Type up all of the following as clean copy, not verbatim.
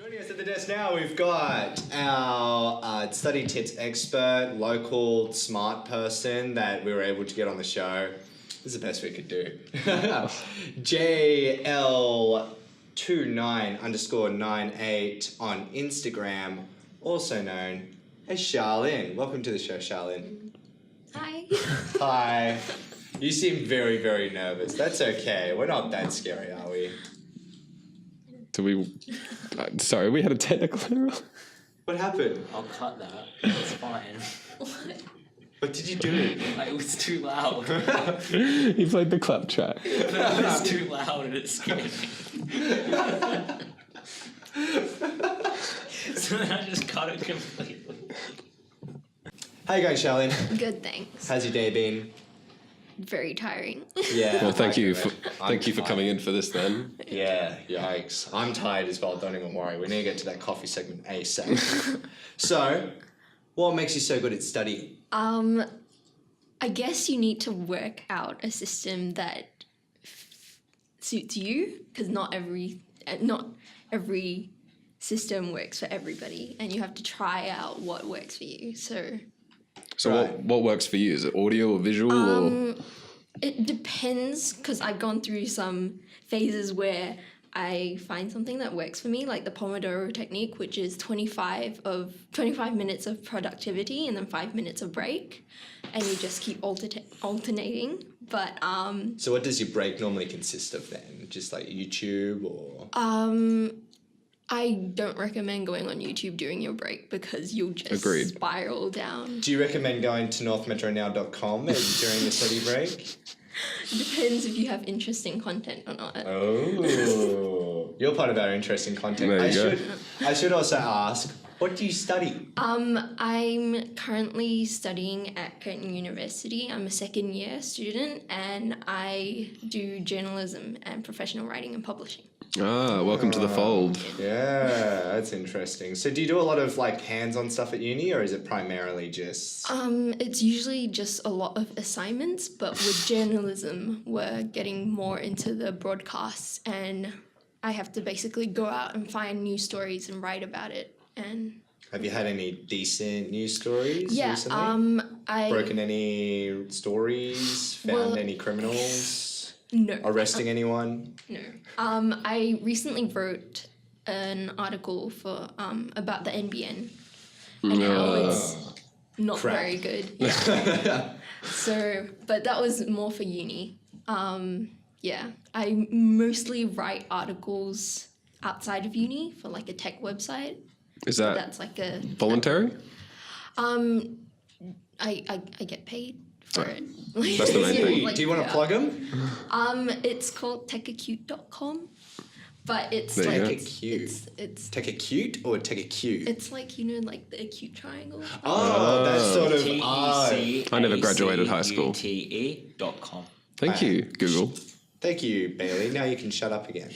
Joining us at the desk now, we've got our study tips expert, local smart person that we were able to get on the show. This is the best we could do. JL29_98 on Instagram, also known as Charlene. Welcome to the show, Charlene. Hi. Hi. You seem very, very nervous. That's okay. We're not that scary, are we? Sorry, we had a technical error. What happened? I'll cut that. It's fine. What did you do? It was too loud. He played the clap track. It was too loud and it scared me. So then I just cut it completely. How you going, Charlene? Good, thanks. How's your day been? Very tiring. Yeah. Well, thank you for tired. coming in for this then. Yeah, yikes. I'm tired as well, don't even worry. We need to get to that coffee segment ASAP. So, what makes you so good at studying? I guess you need to work out a system that suits you, because not every system works for everybody, and you have to try out what works for you. So Right. what works for you? Is it audio or visual? Or? it depends, because I've gone through some phases where I find something that works for me, like the Pomodoro technique, which is 25 minutes of productivity and then 5 minutes of break, and you just keep alternating. But So what does your break normally consist of then? Just like YouTube or? I don't recommend going on YouTube during your break, because you'll just spiral down. Do you recommend going to northmetronow.com during the study break? Depends if you have interesting content or not. Oh, you're part of our interesting content. There you go. I should also ask, what do you study? I'm currently studying at Curtin University. I'm a second year student, and I do journalism and professional writing and publishing. Welcome to the fold. Yeah, that's interesting. So do you do a lot of like hands-on stuff at uni, or is it primarily just... It's usually just a lot of assignments, but with journalism, we're getting more into the broadcasts, and I have to basically go out and find news stories and write about it. And have you had any decent news stories recently? Broken any stories? Found any criminals? No. Arresting anyone? No. I recently wrote an article for about the NBN and how it's not very good. Yeah. So, but that was more for uni. Yeah, I mostly write articles outside of uni for like a tech website. Is that that's like a voluntary? I get paid for it. That's the main thing. Do you want to plug them? It's called techacute.com, but it's There you like go. it's Tech-acute or tech-acute? it's like, like the acute triangle. Oh, that's sort of... I never graduated high school. TECUTE.com. Thank you, Google. Thank you, Bailey. Now you can shut up again.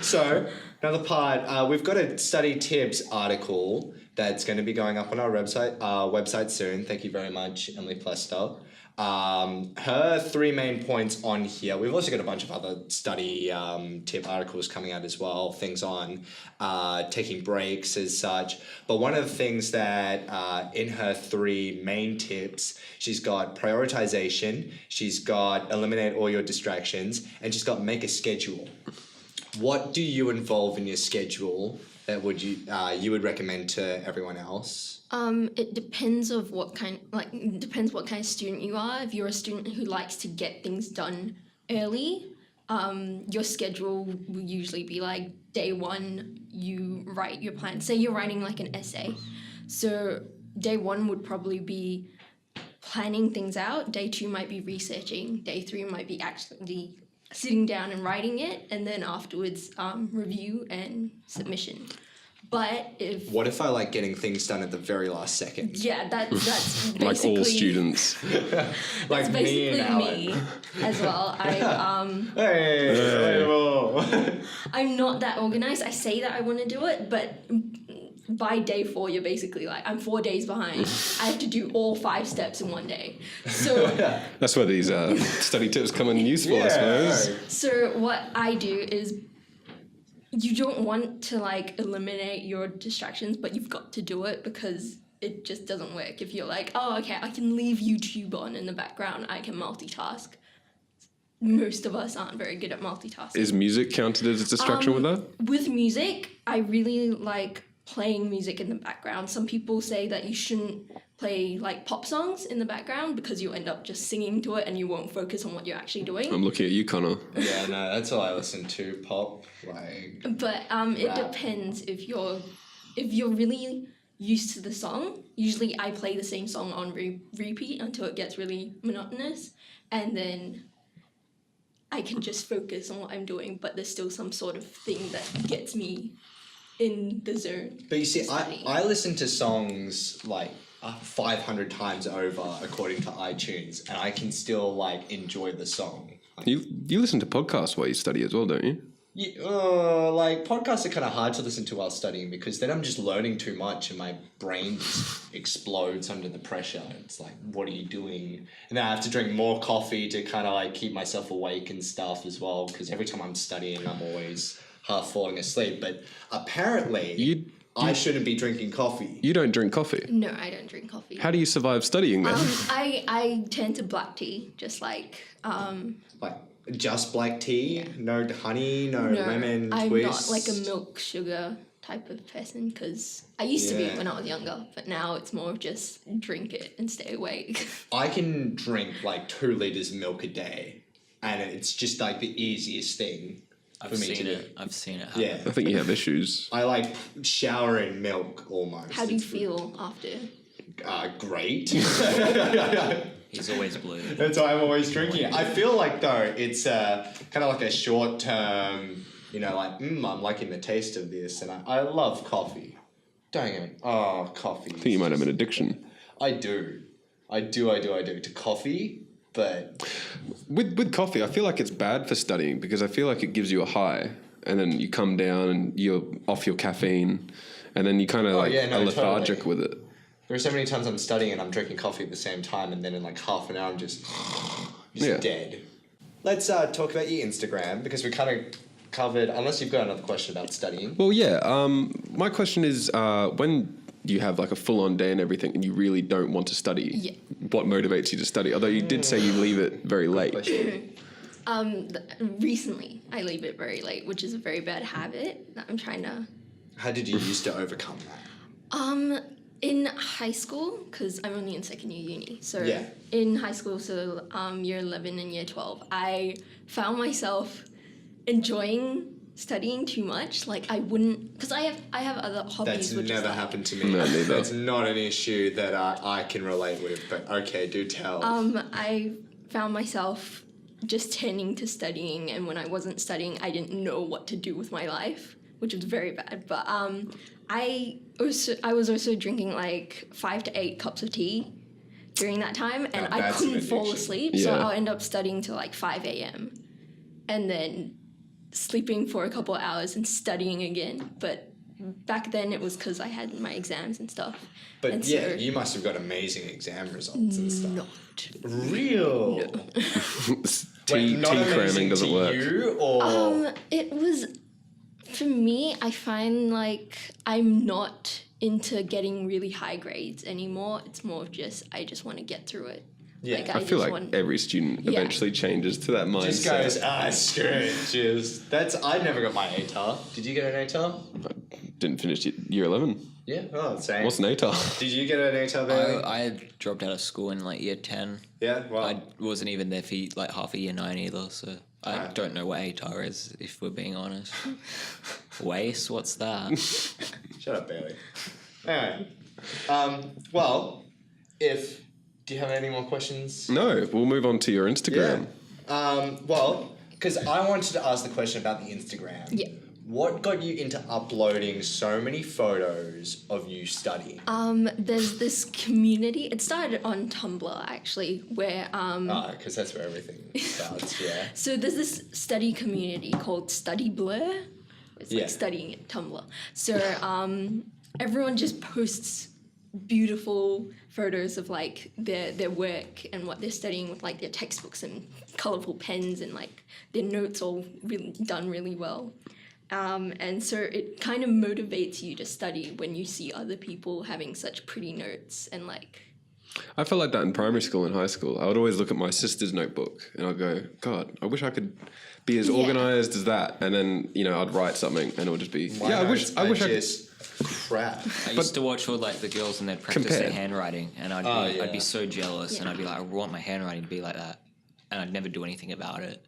So, another part, we've got a study tips article that's going to be going up on our website soon. Thank you very much, Emily Plester. Her 3 main points on here. We've also got a bunch of other study tip articles coming out as well, things on taking breaks as such. But one of the things that in her 3 main tips, she's got prioritization, she's got eliminate all your distractions, and she's got make a schedule. What do you involve in your schedule that you would recommend to everyone else? It depends of what kind of student you are. If you're a student who likes to get things done early, your schedule will usually be like day 1, you write your plan. Say you're writing like an essay. So day 1 would probably be planning things out. Day 2 might be researching. Day 3 might be actually sitting down and writing it, and then afterwards review and submission. But what if I like getting things done at the very last second? Yeah, that's basically... Like all students. Like that's me and basically me as well. I'm not that organized. I say that I want to do it, but by day 4, you're basically like, I'm 4 days behind. I have to do all 5 steps in one day. So that's where these study tips come in useful, I suppose. So what I do is you don't want to like eliminate your distractions, but you've got to do it because it just doesn't work. If you're like, oh, okay, I can leave YouTube on in the background, I can multitask. Most of us aren't very good at multitasking. Is music counted as a distraction with that? With music, I really like playing music in the background. Some people say that you shouldn't play like pop songs in the background because you end up just singing to it and you won't focus on what you're actually doing. I'm looking at you, Connor. Yeah, no, that's all I listen to. Pop, like. But it depends if you're really used to the song. Usually I play the same song on repeat until it gets really monotonous, and then I can just focus on what I'm doing, but there's still some sort of thing that gets me in the zone. But you see, studying. I listen to songs like 500 times over according to iTunes, and I can still like enjoy the song. You listen to podcasts while you study as well, don't you? Yeah, like podcasts are kind of hard to listen to while studying because then I'm just learning too much and my brain just explodes under the pressure. It's like, what are you doing? And then I have to drink more coffee to kind of like keep myself awake and stuff as well, because every time I'm studying, I'm always half falling asleep. But apparently, I shouldn't be drinking coffee. You don't drink coffee? No, I don't drink coffee. How do you survive studying then? I tend to black tea, just like Like just black tea, no honey, no lemon I'm twist. not like a milk sugar type of person because I used to be when I was younger, but now it's more of just drink it and stay awake. I can drink like 2 liters of milk a day, and it's just like the easiest thing for me to do. I've seen it happen. Yeah, I think you have issues. I like shower in milk almost. How do you feel after? Great. He's always blue. That's why I'm always drinking it. I feel like though it's kind of like a short term, like I'm liking the taste of this, and I love coffee. Don't get me. Oh, coffee. I think you might have an addiction. I do to coffee, but With coffee, I feel like it's bad for studying because I feel like it gives you a high, and then you come down and you're off your caffeine, and then you kind of are lethargic with it. there are so many times I'm studying and I'm drinking coffee at the same time, and then in like half an hour I'm just dead. Let's talk about your Instagram, because we kind of covered, unless you've got another question about studying. Well, yeah. My question is, when you have like a full-on day and everything, and you really don't want to study, what motivates you to study? Although you did say you leave it very late. Recently, I leave it very late, which is a very bad habit that I'm trying to. How did you used to overcome that? In high school, because I'm only in second year uni, so Yeah. in high school, so year 11 and year 12, I found myself enjoying studying too much. Like I wouldn't, because I have other hobbies. That's which is never like, happened to me. No, neither. That's not an issue that I can relate with, but okay, do tell. I found myself just tending to studying, and when I wasn't studying, I didn't know what to do with my life, which was very bad. But I was also drinking like 5 to 8 cups of tea during that time, and I That's an couldn't fall addiction. asleep, so Yeah. I'll end up studying till like 5 a.m. and then sleeping for a couple of hours and studying again. But back then it was because I had my exams and stuff. But and yeah, so, you must have got amazing exam results and stuff. not. Real? Tea not amazing cramming doesn't to work. you, or It was, for me, I find like I'm not into getting really high grades anymore. It's more of just, I just want to get through it. Yeah. Like, I feel just like want, every student eventually changes to that mindset. just goes, screw it. Just, I never got my ATAR. Did you get an ATAR? Didn't finish year 11. Yeah. Oh, same. What's an ATAR? Did you get an ATAR, Bailey? I dropped out of school in like year 10. Yeah. Well, I wasn't even there for like half a year 9 either, so I don't know what ATAR is, if we're being honest. Waste? What's that? shut up, Bailey. Anyway, well, do you have any more questions? No, we'll move on to your Instagram. Well, because I wanted to ask the question about the Instagram. Yeah. What got you into uploading so many photos of you studying? there's this community. It started on Tumblr actually, where Because that's where everything starts, yeah. so there's this study community called Study Blur. It's Yeah. like studying at Tumblr. So everyone just posts beautiful photos of like their work and what they're studying with like their textbooks and colorful pens and like their notes all really done really well. And so it kind of motivates you to study when you see other people having such pretty notes and like. I felt like that in primary school and high school. I would always look at my sister's notebook and I'd go, God, I wish I could be as organized as that. And then, you know, I'd write something and it would just be, I wish I could. Crap. I used to watch all like the girls and they'd practice their handwriting, and I'd be so jealous, and I'd be like, I want my handwriting to be like that, and I'd never do anything about it.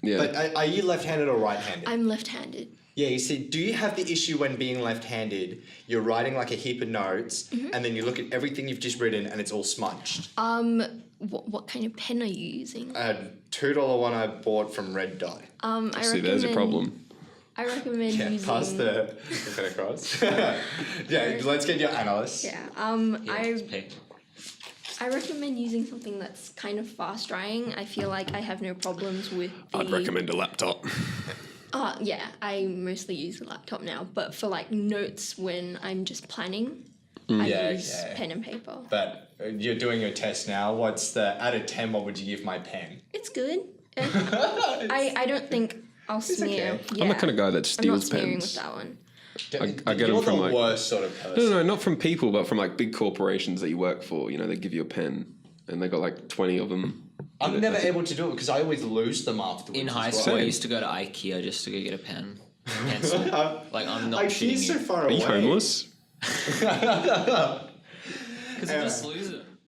Yeah. But are you left-handed or right-handed? I'm left-handed. Yeah, you see, do you have the issue when being left-handed, you're writing like a heap of notes, and then you look at everything you've just written and it's all smudged? What kind of pen are you using? A $2 one I bought from Red Dot. I See, there's a problem. I recommend using. Pass the pen across. Yeah, let's get your analyst. Yeah. Let's pick. I recommend using something that's kind of fast drying. I feel like I have no problems with the... I'd recommend a laptop. Yeah, I mostly use a laptop now, but for like notes when I'm just planning, I use pen and paper. But you're doing your test now. What's the, out of 10, what would you give my pen? It's good. I don't think I'll smear. okay. Yeah, I'm the kind of guy that steals I'm not smearing pens. with that one. I get You're them from the like worst sort of person. no, not from people, but from like big corporations that you work for. You know, they give you a pen, and they got like 20 of them. I'm never able to do it because I always lose them afterwards. In high as well. school, I used to go to IKEA just to go get a pen, pencil. Like I'm not IKEA's shitting so you. far Are away. you homeless? Because I just lose it.